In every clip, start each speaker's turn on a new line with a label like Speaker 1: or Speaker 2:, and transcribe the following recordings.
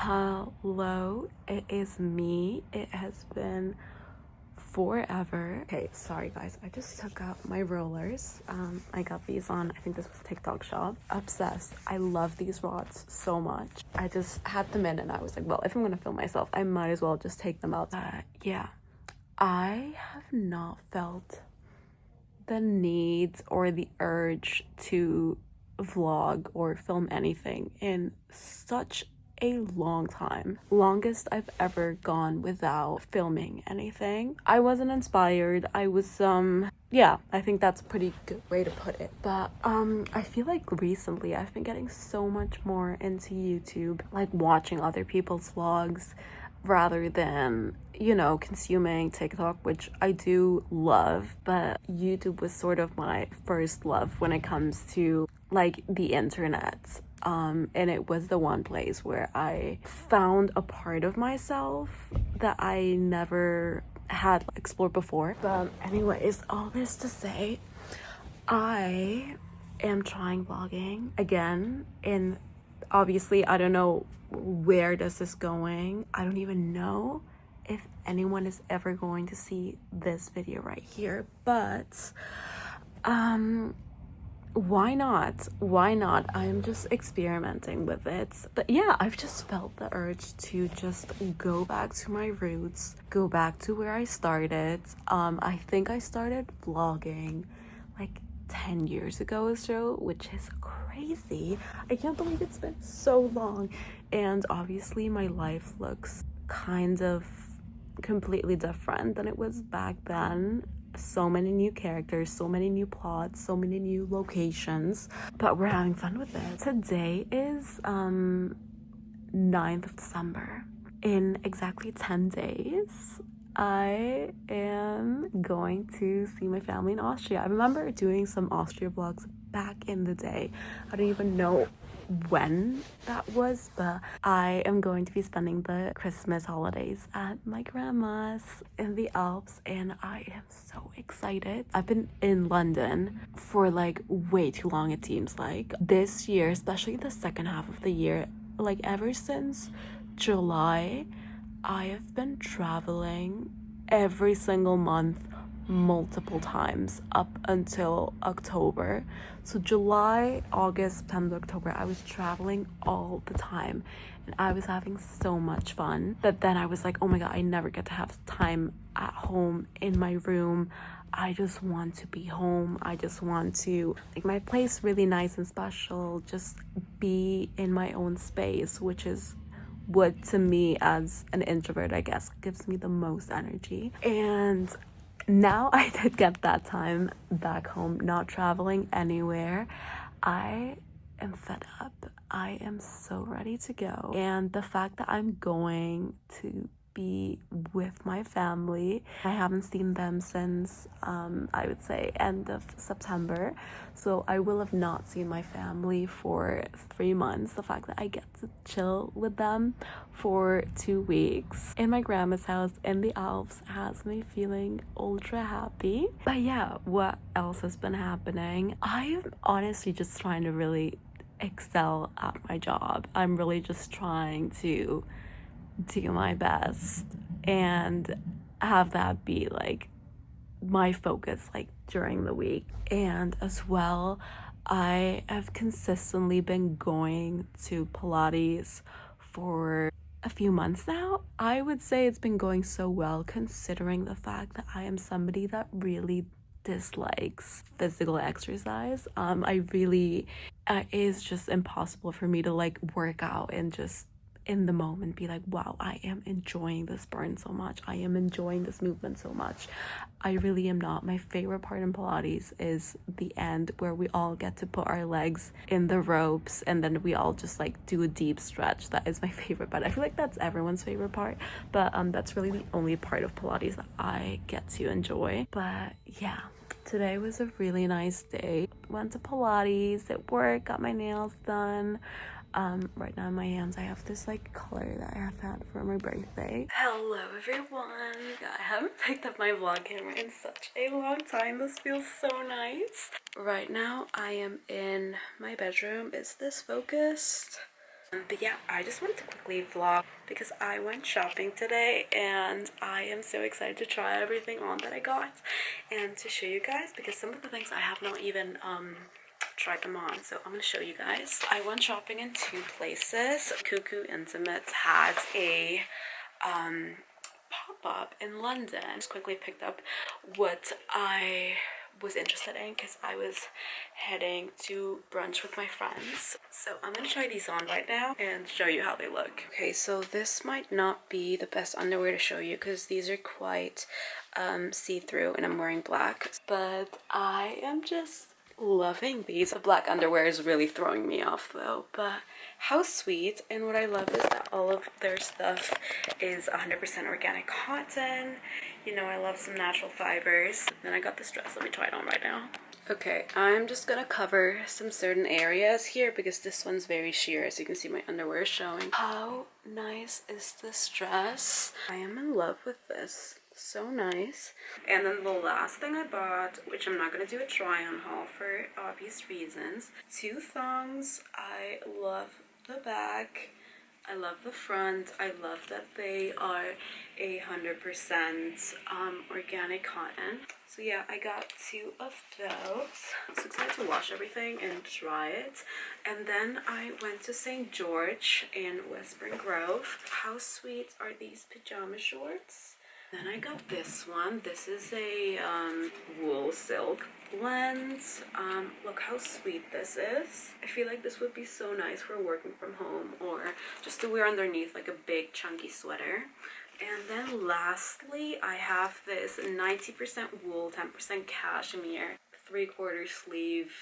Speaker 1: Hello, it is me. It has been forever. Okay, sorry guys, I just took out my rollers. I got these on, I think this was TikTok shop. Obsessed. I love these rods so much. I just had them in and I was like, well, if I'm gonna film myself, I might as well just take them out. Yeah, I have not felt the need or the urge to vlog or film anything in such a long time. Longest I've ever gone without filming anything. I wasn't inspired. I was yeah, I think that's a pretty good way to put it. But I feel like recently I've been getting so much more into YouTube, like watching other people's vlogs rather than, you know, consuming TikTok, which I do love, but YouTube was sort of my first love when it comes to like the internet. And it was the one place where I found a part of myself that I never had explored before. But anyways, all this to say, I am trying vlogging again, and obviously I don't know where this is going. I don't even know if anyone is ever going to see this video right here, but why not? I'm just experimenting with it. But yeah, I've just felt the urge to just go back to my roots, go back to where I started. I think I started vlogging like 10 years ago or so, which is crazy. I can't believe it's been so long. And obviously my life looks kind of completely different than it was back then. So many new characters, so many new plots, so many new locations, but we're having fun with it. Today is 9th of December. In exactly 10 days I am going to see my family in Austria. I remember doing some Austria vlogs back in the day. I don't even know when that was, but I am going to be spending the Christmas holidays at my grandma's in the Alps, and I am so excited. I've been in London for like way too long, it seems like. This year, especially the second half of the year, like ever since July, I have been traveling every single month multiple times up until October. So July, August, September, October, I was traveling all the time and I was having so much fun. But then I was like, oh my god, I never get to have time at home in my room. I just want to be home. I just want to make my place really nice and special, just be in my own space, which is what to me as an introvert, I guess, gives me the most energy. And now I did get that time back home, not traveling anywhere. I am fed up. I am so ready to go. And the fact that I'm going to be with my family, I haven't seen them since I would say end of September, so I will have not seen my family for 3 months. The fact that I get to chill with them for 2 weeks in my grandma's house in the Alps has me feeling ultra happy. But yeah, what else has been happening? I'm honestly just trying to really excel at my job. I'm really just trying to do my best and have that be like my focus like during the week. And as well, I have consistently been going to Pilates for a few months now. I would say it's been going so well considering the fact that I am somebody that really dislikes physical exercise. I really it is just impossible for me to like work out and just in the moment be like, wow, I am enjoying this burn so much, I am enjoying this movement so much. I really am not. My favorite part in Pilates is the end where we all get to put our legs in the ropes and then we all just like do a deep stretch. That is my favorite part. I feel like that's everyone's favorite part, but that's really the only part of Pilates that I get to enjoy. But yeah, today was a really nice day. Went to Pilates at work, got my nails done. Right now in my hands I have this like color that I have had for my birthday. Hello everyone. I haven't picked up my vlog camera in such a long time. This feels so nice. Right now I am in my bedroom. Is this focused? But yeah, I just wanted to quickly vlog because I went shopping today and I am so excited to try everything on that I got and to show you guys, because some of the things I have not even tried them on, so I'm gonna show you guys. I went shopping in two places. Cuckoo Intimates had a pop-up in London. Just quickly picked up what I was interested in because I was heading to brunch with my friends. So I'm gonna try these on right now and show you how they look. Okay, so this might not be the best underwear to show you because these are quite see-through and I'm wearing black, but I am just loving these. The black underwear is really throwing me off though, but how sweet. And what I love is that all of their stuff is 100% organic cotton. You know, I love some natural fibers. Then I got this dress. Let me try it on right now. Okay, I'm just gonna cover some certain areas here because this one's very sheer. As you can see, my underwear is showing. How nice is this dress? I am in love with this. So nice. And then the last thing I bought, which I'm not going to do a try on haul for obvious reasons, two thongs. I love the back, I love the front, I love that they are 100% organic cotton. So yeah, I got two of those. So excited to wash everything and try it. And then I went to St. George in Westbourne Grove. How sweet are these pajama shorts? Then I got this one. This is a wool silk blend. Look how sweet this is. I feel like this would be so nice for working from home or just to wear underneath like a big chunky sweater. And then lastly, I have this 90% wool, 10% cashmere 3/4 sleeve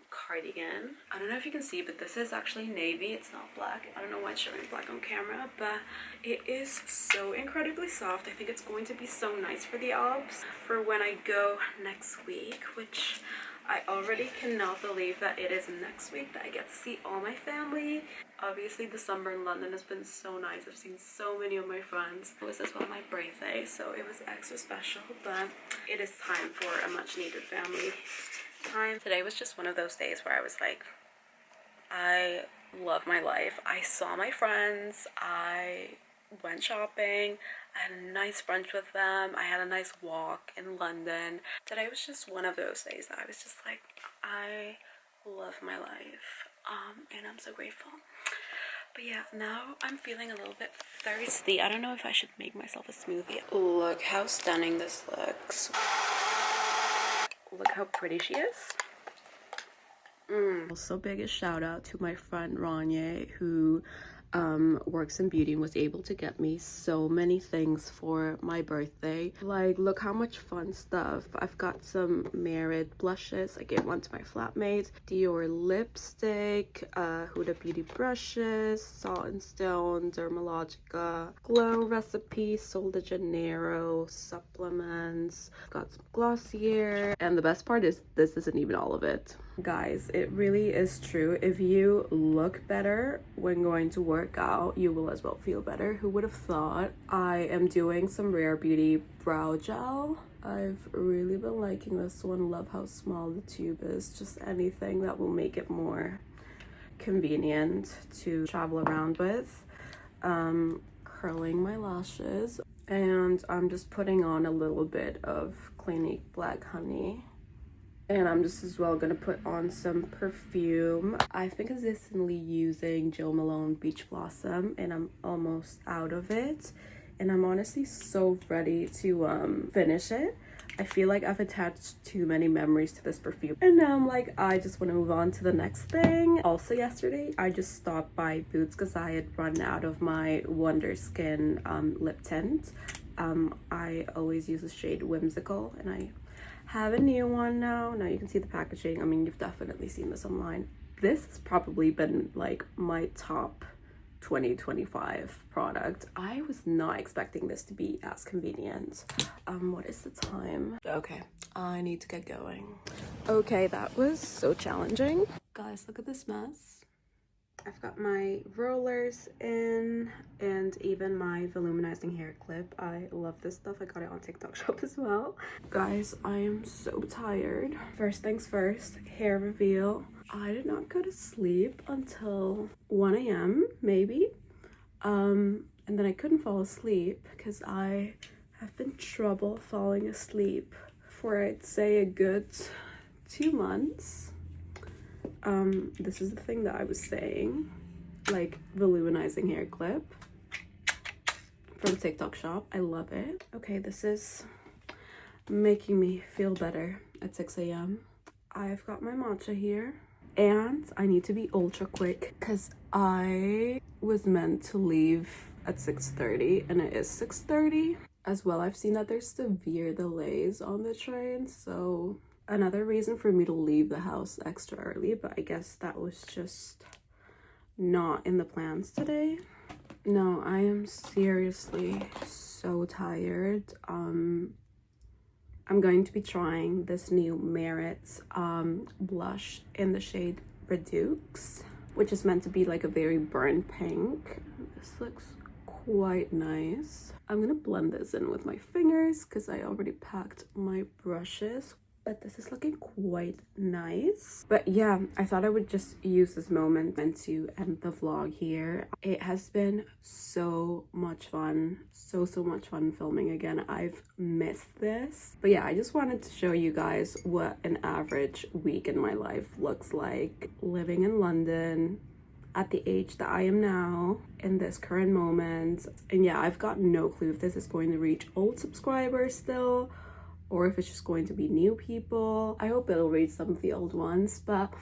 Speaker 1: cardigan. I don't know if you can see, but this is actually navy. It's not black. I don't know why it's showing black on camera, but it is so incredibly soft. I think it's going to be so nice for the Alps for when I go next week, which I already cannot believe that it is next week that I get to see all my family. Obviously, the summer in London has been so nice. I've seen so many of my friends. It was as well my birthday, so it was extra special, but it is time for a much needed family time. Today was just one of those days where I was like, I love my life. I saw my friends, I went shopping, I had a nice brunch with them, I had a nice walk in London. Today was just one of those days that I was just like, I love my life, and I'm so grateful. But yeah, now I'm feeling a little bit thirsty. I don't know if I should make myself a smoothie. Look how stunning this looks. Look how pretty she is. Also, biggest shout out to my friend Ranye, who works in beauty and was able to get me so many things for my birthday. Like, look how much fun stuff. I've got some Merit blushes. I gave one to my flatmate. Dior lipstick, Huda Beauty brushes, Salt and Stone, Dermalogica, Glow Recipe, Sol de Janeiro, supplements. Got some Glossier. And the best part is this isn't even all of it. Guys, it really is true. If you look better when going to work out, you will as well feel better. Who would have thought? I am doing some Rare Beauty brow gel. I've really been liking this one. Love how small the tube is. Just anything that will make it more convenient to travel around with. Curling my lashes. And I'm just putting on a little bit of Clinique Black Honey. And I'm just as well gonna put on some perfume. I've been consistently using Jo Malone Beach Blossom and I'm almost out of it. And I'm honestly so ready to finish it. I feel like I've attached too many memories to this perfume. And now I'm like, I just want to move on to the next thing. Also yesterday, I just stopped by Boots because I had run out of my Wonder Skin lip tint. I always use the shade Whimsical and I have a new one now. Now you can see the packaging. I mean, you've definitely seen this online. This has probably been like my top 2025 product. I was not expecting this to be as convenient. What is the time? Okay, I need to get going. Okay, that was so challenging. Guys, look at this mess. I've got my rollers in and even my voluminizing hair clip. I love this stuff. I got it on TikTok shop as well. Guys, I am so tired. First things first, hair reveal. I did not go to sleep until 1 a.m. maybe. And then I couldn't fall asleep because I have been trouble falling asleep for I'd say a good 2 months. This is the thing that I was saying, like voluminizing hair clip from TikTok shop. I love it. Okay, this is making me feel better at 6 a.m. I've got my matcha here and I need to be ultra quick because I was meant to leave at 6:30 and it is 6:30 as well. I've seen that there's severe delays on the train, so another reason for me to leave the house extra early, but I guess that was just not in the plans today. No, I am seriously so tired. I'm going to be trying this new Merit blush in the shade Redux, which is meant to be like a very burnt pink. This looks quite nice. I'm gonna blend this in with my fingers because I already packed my brushes, but this is looking quite nice. But yeah, I thought I would just use this moment and to end the vlog here. It has been so much fun, so much fun filming again. I've missed this, but yeah, I just wanted to show you guys what an average week in my life looks like living in London at the age that I am now in this current moment. And yeah, I've got no clue if this is going to reach old subscribers still or if it's just going to be new people. I hope it'll reach some of the old ones, but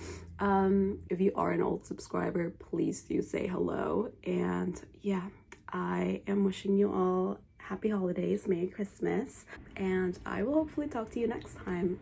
Speaker 1: if you are an old subscriber, please do say hello. And yeah, I am wishing you all happy holidays, Merry Christmas, and I will hopefully talk to you next time.